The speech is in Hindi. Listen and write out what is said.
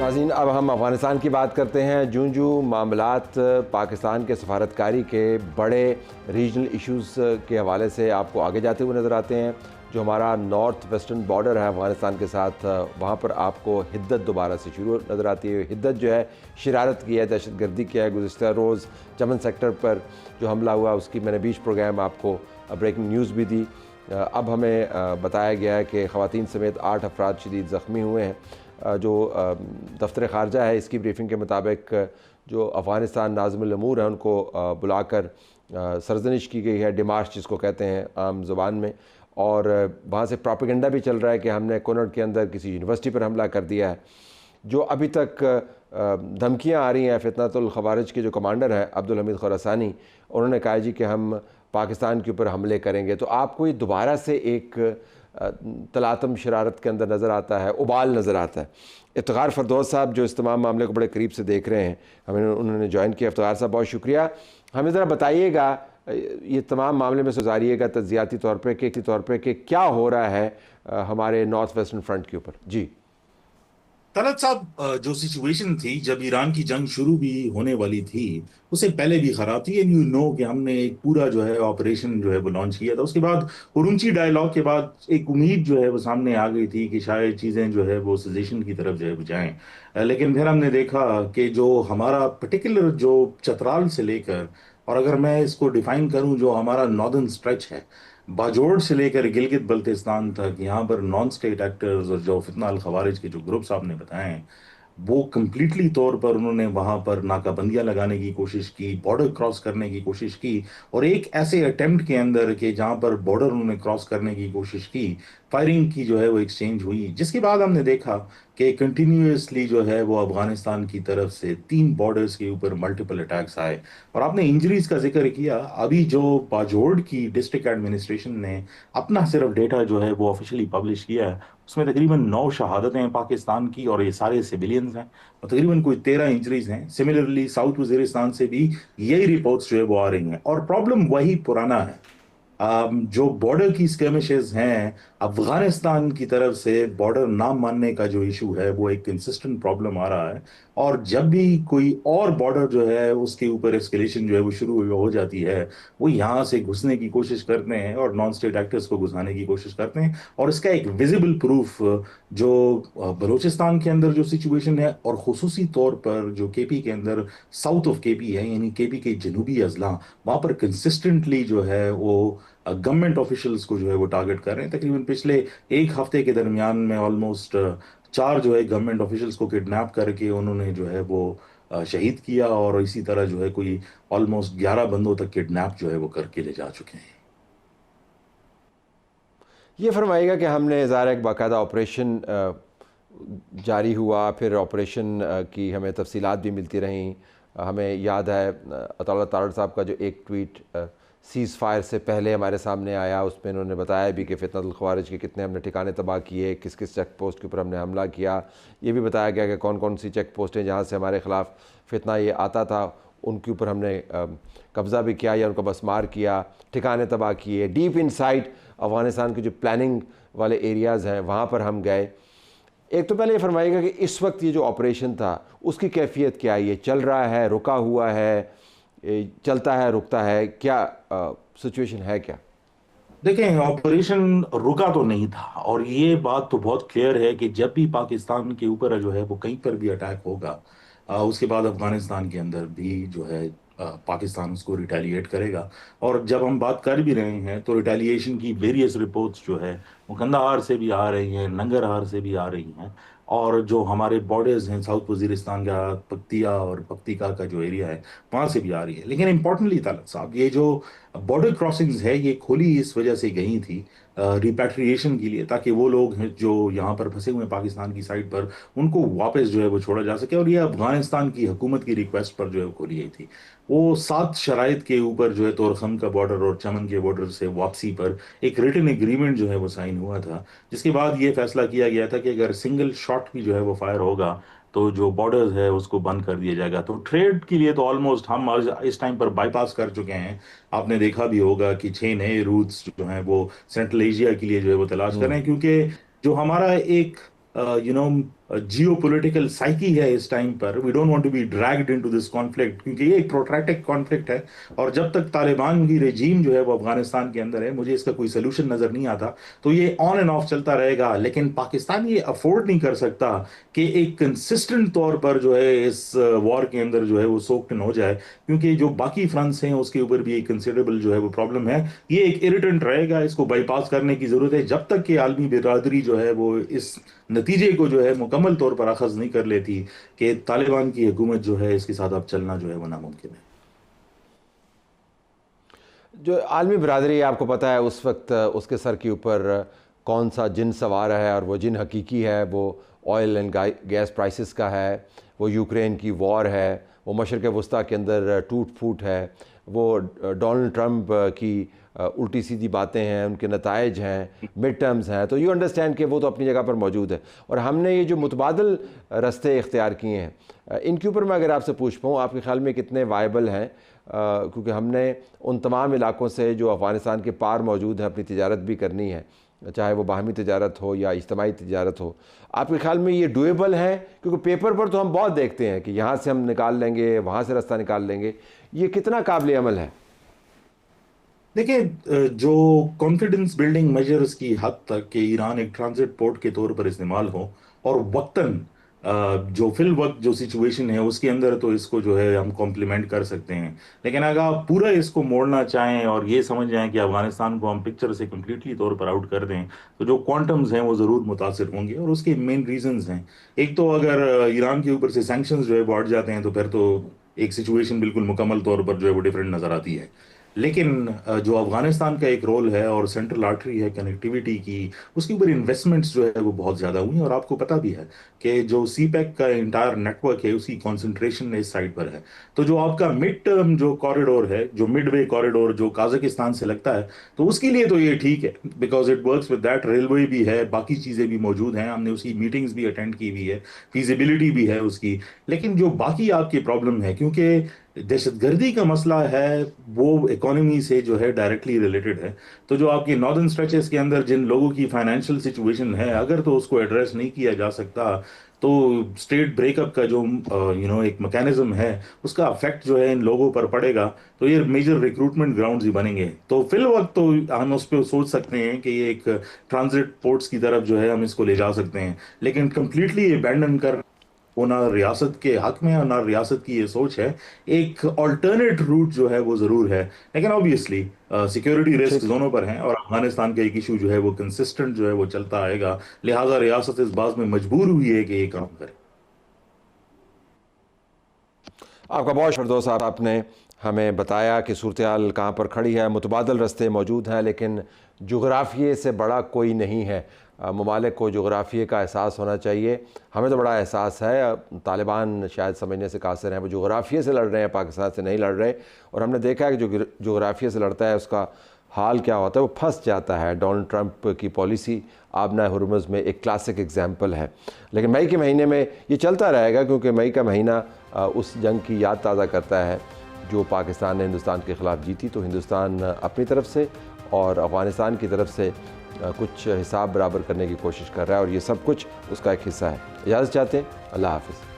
नाज़रीन, अब हम अफ़गानिस्तान की बात करते हैं। जूं जूं मामलात पाकिस्तान के सफारतकारी के बड़े रीजनल इश्यूज़ के हवाले से आपको आगे जाते हुए नज़र आते हैं। जो हमारा नॉर्थ वेस्टर्न बॉर्डर है अफ़गानिस्तान के साथ, वहाँ पर आपको हिद्दत दोबारा से शुरू नज़र आती है। हिद्दत जो है शरारत की है, दहशत गर्दी की है। गुज़िश्ता रोज़ चमन सेक्टर पर जो हमला हुआ उसकी मैंने 20 प्रोग्राम आपको ब्रेकिंग न्यूज़ भी दी। अब हमें बताया गया है कि ख़वातीन समेत 8 अफराद शदीद ज़ख्मी हुए हैं। जो दफ्तर ख़ारजा है इसकी ब्रीफिंग के मुताबिक जो अफ़गानिस्तान नाज़िमुल अमूर है उनको बुलाकर सरजनिश की गई है, डिमार्श जिसको कहते हैं आम ज़ुबान में। और वहाँ से प्रोपेगेंडा भी चल रहा है कि हमने कुनर के अंदर किसी यूनिवर्सिटी पर हमला कर दिया है। जो अभी तक धमकियाँ आ रही हैं, फितनतुल ख़वारिज के जो कमांडर हैं अब्दुल हमीद खुरासानी, उन्होंने कहा जी कि हम पाकिस्तान के ऊपर हमले करेंगे। तो आपको ये दोबारा से एक तलातम शरारत के अंदर नज़र आता है, उबाल नज़र आता है। इफ्तिखार फरदौस साहब जो इस तमाम मामले को बड़े करीब से देख रहे हैं, हमें उन्होंने ज्वाइन किया। इफ्तिखार साहब बहुत शुक्रिया। हमें ज़रा बताइएगा, ये तमाम मामले में सुधारिएगा तज्जियाती तौर पर कि क्या हो रहा है हमारे नॉर्थ वेस्टर्न फ्रंट के ऊपर। जी तलत साहब, जो सिचुएशन थी जब ईरान की जंग शुरू भी होने वाली थी, उससे पहले भी खराब थी। एंड यू नो कि हमने एक पूरा जो है ऑपरेशन जो है वो लॉन्च किया था। उसके बाद उरुमची डायलॉग के बाद एक उम्मीद जो है वो सामने आ गई थी कि शायद चीज़ें जो है वो सजेशन की तरफ जो है वो जाएं। लेकिन फिर हमने देखा कि जो हमारा पर्टिकुलर जो चतराल से लेकर, और अगर मैं इसको डिफाइन करूं, जो हमारा नॉर्दर्न स्ट्रेच है बाजोड़ से लेकर गिलगित बल्तिस्तान तक, यहाँ पर नॉन स्टेट एक्टर्स और जो फितना अल खवारिज के जो ग्रुप्स आपने बताए हैं, वो कंप्लीटली तौर पर उन्होंने वहां पर नाकाबंदियां लगाने की कोशिश की, बॉर्डर क्रॉस करने की कोशिश की। और एक ऐसे अटेम्प्ट के अंदर कि जहां पर बॉर्डर उन्होंने क्रॉस करने की कोशिश की, फायरिंग की जो है वो एक्सचेंज हुई, जिसके बाद हमने देखा कि कंटिन्यूअसली जो है वो अफगानिस्तान की तरफ से 3 बॉर्डर्स के ऊपर मल्टीपल अटैक्स आए। और आपने इंजरीज का जिक्र किया। अभी जो बाजोड़ की डिस्ट्रिक्ट एडमिनिस्ट्रेशन ने अपना सिर्फ डेटा जो है वो ऑफिशियली पब्लिश किया है, उसमें तकरीबन 9 शहादतें हैं पाकिस्तान की, और ये सारे सिविलियंस हैं। और तकरीबन कोई 13 इंजरीज हैं। सिमिलरली साउथ वजीरिस्तान से भी यही रिपोर्ट्स जो है वो आ रही हैं, और प्रॉब्लम वही पुराना है। जो बॉर्डर की स्कर्मिशेस हैं, अफगानिस्तान की तरफ से बॉर्डर ना मानने का जो इशू है वो एक कंसिस्टेंट प्रॉब्लम आ रहा है। और जब भी कोई और बॉर्डर जो है उसके ऊपर एस्केलेशन जो है वो शुरू हो जाती है, वो यहाँ से घुसने की कोशिश करते हैं और नॉन स्टेट एक्टर्स को घुसाने की कोशिश करते हैं। और इसका एक विजिबल प्रूफ जो बलूचिस्तान के अंदर जो सिचुएशन है, और खुसूसी तौर पर जो केपी के अंदर साउथ ऑफ केपी है, यानी केपी के जनूबी अजला, वहां पर कंसिस्टेंटली जो है वो गवर्नमेंट ऑफिशियल्स को जो है वो टारगेट कर रहे हैं। तकरीबन पिछले एक हफ्ते के दरमियान में ऑलमोस्ट 4 जो है गवर्नमेंट ऑफिशियल्स को किडनैप करके उन्होंने जो है वो शहीद किया, और इसी तरह जो है कोई ऑलमोस्ट 11 बंदों तक किडनैप जो है वो करके ले जा चुके हैं। ये फरमाइएगा कि हमने ज़ाहिर एक बाकायदा ऑपरेशन जारी हुआ, फिर ऑपरेशन की हमें तफसीलात भी मिलती रहीं। हमें याद है अताउल्लाह तारड़ साहब का जो एक ट्वीट सीज़ फायर से पहले हमारे सामने आया, उसमें उन्होंने बताया भी कि फितनतुल ख़वारिज के कितने हमने ठिकाने तबाह किए, किस किस चेक पोस्ट के ऊपर हमने हमला किया। ये भी बताया गया कि कौन कौन सी चेक पोस्टें जहाँ से हमारे ख़िलाफ़ फितना ये आता था उनके ऊपर हमने कब्ज़ा भी किया या उनको बसमार किया, ठिकाने तबाह किए। डीप इनसाइड अफ़गानिस्तान के जो प्लानिंग वाले एरियाज़ हैं वहाँ पर हम गए। एक तो पहले ये फरमाइएगा कि इस वक्त ये जो ऑपरेशन था उसकी कैफियत क्या है? ये चल रहा है, रुका हुआ है, चलता है, रुकता है, क्या सिचुएशन है क्या? देखें, ऑपरेशन रुका तो नहीं था, और ये बात तो बहुत क्लियर है कि जब भी पाकिस्तान के ऊपर जो है वो कहीं पर भी अटैक होगा, उसके बाद अफगानिस्तान के अंदर भी जो है पाकिस्तान उसको रिटेलिएट करेगा। और जब हम बात कर भी रहे हैं तो रिटेलिएशन की वेरियस रिपोर्ट्स जो है वो कंधार से भी आ रही हैं, नंगरहार से भी आ रही हैं, और जो हमारे बॉर्डर्स हैं साउथ वजीरिस्तान का पक्तिया और पक्तिका का जो एरिया है वहां से भी आ रही है। लेकिन इंपॉर्टेंटली तालत साहब, ये जो बॉर्डर क्रॉसिंग्स है ये खोली इस वजह से गई थी रिपैट्रिएशन के लिए, ताकि वो लोग हैं जो यहाँ पर फंसे हुए हैं पाकिस्तान की साइड पर, उनको वापस जो है वो छोड़ा जा सके। और ये अफगानिस्तान की हुकूमत की रिक्वेस्ट पर जो है वो खोली गई थी। वो 7 शराइत के ऊपर जो है तोरखम का बॉर्डर और चमन के बॉर्डर से वापसी पर एक रिटन एग्रीमेंट जो है वो साइन हुआ था, जिसके बाद ये फैसला किया गया था कि अगर सिंगल शॉट भी जो है वो फायर होगा तो जो बॉर्डर्स है उसको बंद कर दिया जाएगा। तो ट्रेड के लिए तो ऑलमोस्ट हम आज इस टाइम पर बाईपास कर चुके हैं। आपने देखा भी होगा कि 6 नए रूट्स जो हैं वो सेंट्रल एशिया के लिए जो है वो तलाश कर रहे हैं, क्योंकि जो हमारा एक जियो पोलिटिकल साइकी है इस टाइम पर। We don't want to be dragged into this conflict, क्योंकि ये एक प्रोट्रैक्टेड कॉन्फ्लिक्ट है। और जब तक तालिबान की रेजीम जो है वो अफगानिस्तान के अंदर है, मुझे इसका कोई सोल्यूशन नजर नहीं आता। तो ये ऑन एंड ऑफ चलता रहेगा, लेकिन पाकिस्तान ये अफोर्ड नहीं कर सकता कि एक कंसिस्टेंट तौर पर जो है इस वॉर के अंदर जो है वो सोक्ड इन हो जाए, क्योंकि जो बाकी फ्रंट्स हैं उसके ऊपर भी एक कंसिडरेबल जो है वो प्रॉब्लम है। ये एक इरिटेंट रहेगा, इसको बाईपास करने की जरूरत है जब तक कि आलमी बिरादरी जो है वो इस नतीजे को जो है मुकम्मल तौर पर अखज नहीं कर लेती कि तालिबान की हुकूमत जो है इसके साथ अब चलना जो है वो नामुमकिन है। जो आलमी बरादरी आपको पता है उस वक्त उसके सर के ऊपर कौन सा जिन सवार है, और वो जिन हकीकी है वो ऑयल एंड गैस प्राइसेस का है, वो यूक्रेन की वॉर है, वो मशरक़ वस्ती के अंदर टूट फूट है, वो डोनाल्ड ट्रंप की उल्टी सीधी बातें हैं, उनके नताइज हैं, मिड टर्म्स हैं। तो यू अंडरस्टैंड कि वो तो अपनी जगह पर मौजूद है। और हमने ये जो मुतबादल रास्ते इख्तियार किए हैं, इनके ऊपर मैं अगर आपसे पूछ पाऊँ, आपके ख्याल में कितने वायबल हैं? क्योंकि हमने उन तमाम इलाकों से जो अफ़गानिस्तान के पार मौजूद हैं अपनी तिजारत भी करनी है, चाहे वो बाहमी तिजारत हो या इज्तमाही तिजारत हो। आपके ख्याल में ये डुएबल है? क्योंकि पेपर पर तो हम बहुत देखते हैं कि यहाँ से हम निकाल लेंगे, वहाँ से रास्ता निकाल लेंगे, ये कितना काबिल अमल है? देखिए, जो कॉन्फिडेंस बिल्डिंग मेजर्स की हद तक कि ईरान एक ट्रांजिट पोर्ट के तौर पर इस्तेमाल हो, और वक्तन जो फिल वक्त जो सिचुएशन है उसके अंदर, तो इसको जो है हम कॉम्प्लीमेंट कर सकते हैं। लेकिन अगर आप पूरा इसको मोड़ना चाहें और ये समझ जाएं कि अफगानिस्तान को हम पिक्चर से कम्प्लीटली तौर पर आउट कर दें, तो जो क्वांटम्स हैं वो ज़रूर मुतासिर होंगे। और उसके मेन रीजंस हैं, एक तो अगर ईरान के ऊपर से सैंक्शंस जो है बढ़ जाते हैं, तो फिर तो एक सिचुएशन बिल्कुल मुकम्मल तौर पर जो है वो डिफरेंट नज़र आती है। लेकिन जो अफगानिस्तान का एक रोल है और सेंट्रल आर्टरी है कनेक्टिविटी की, उसके ऊपर इन्वेस्टमेंट्स जो है वो बहुत ज़्यादा हुई हैं। और आपको पता भी है कि जो सी पैक का इंटायर नेटवर्क है उसकी कंसंट्रेशन इस साइड पर है। तो जो आपका मिड टर्म जो कॉरिडोर है, जो मिडवे कॉरिडोर जो काजाकिस्तान से लगता है, तो उसके लिए तो ये ठीक है, because it works with that. Railway भी है, बाकी चीज़ें भी मौजूद हैं, हमने उसकी मीटिंग्स भी अटेंड की हुई है, फिजिबिलिटी भी है उसकी। लेकिन जो बाकी आपकी प्रॉब्लम है, क्योंकि दहशतगर्दी का मसला है, वो इकोनॉमी से जो है डायरेक्टली रिलेटेड है। तो जो आपकी नॉर्दर्न स्ट्रेचेस के अंदर जिन लोगों की फाइनेंशियल सिचुएशन है, अगर तो उसको एड्रेस नहीं किया जा सकता, तो स्टेट ब्रेकअप का जो एक मैकेनिज्म है, उसका इफेक्ट जो है इन लोगों पर पड़ेगा। तो ये मेजर रिक्रूटमेंट ग्राउंड्स ही बनेंगे। तो फिल वक्त तो हम उस पर सोच सकते हैं कि ये एक ट्रांजिट पोर्ट्स की तरफ जो है हम इसको ले जा सकते हैं, लेकिन कंप्लीटली अबैंडन कर वो ना रियासत के हक में और ना रियासत की ये सोच है। एक ऑल्टरनेट रूट जो है वो जरूर है, लेकिन ऑब्वियसली सिक्योरिटी रिस्क ठीक। दोनों पर हैं, और अफगानिस्तान का एक इशू जो है वो कंसिस्टेंट जो है वो चलता आएगा। लिहाजा रियासत इस बात में मजबूर हुई है कि ये काम करे। आपका बहुत फरदौस साहब, आपने हमें बताया कि सूरत हाल कहाँ पर खड़ी है। मुतबादल रास्ते मौजूद हैं, लेकिन जोग्राफिए से बड़ा कोई नहीं है। ममालिक को जोग्राफिए का एहसास होना चाहिए। हमें तो बड़ा एहसास है, तालिबान शायद समझने से कासिर हैं, वो जोग्राफिए से लड़ रहे हैं, पाकिस्तान से नहीं लड़ रहे। और हमने देखा है कि जो जोग्राफिए से लड़ता है उसका हाल क्या होता है, वो फंस जाता है। डोनाल्ड ट्रंप की पॉलिसी आबना हुरमुज़ में एक क्लासिक एग्जाम्पल है। लेकिन मई के महीने में ये चलता रहेगा, क्योंकि मई का महीना उस जंग की याद ताज़ा करता है जो पाकिस्तान ने हिंदुस्तान के ख़िलाफ़ जीती। तो हिंदुस्तान अपनी तरफ से और अफ़गानिस्तान की तरफ से कुछ हिसाब बराबर करने की कोशिश कर रहा है, और ये सब कुछ उसका एक हिस्सा है। इजाज़त चाहते हैं। अल्लाह हाफ़िज़।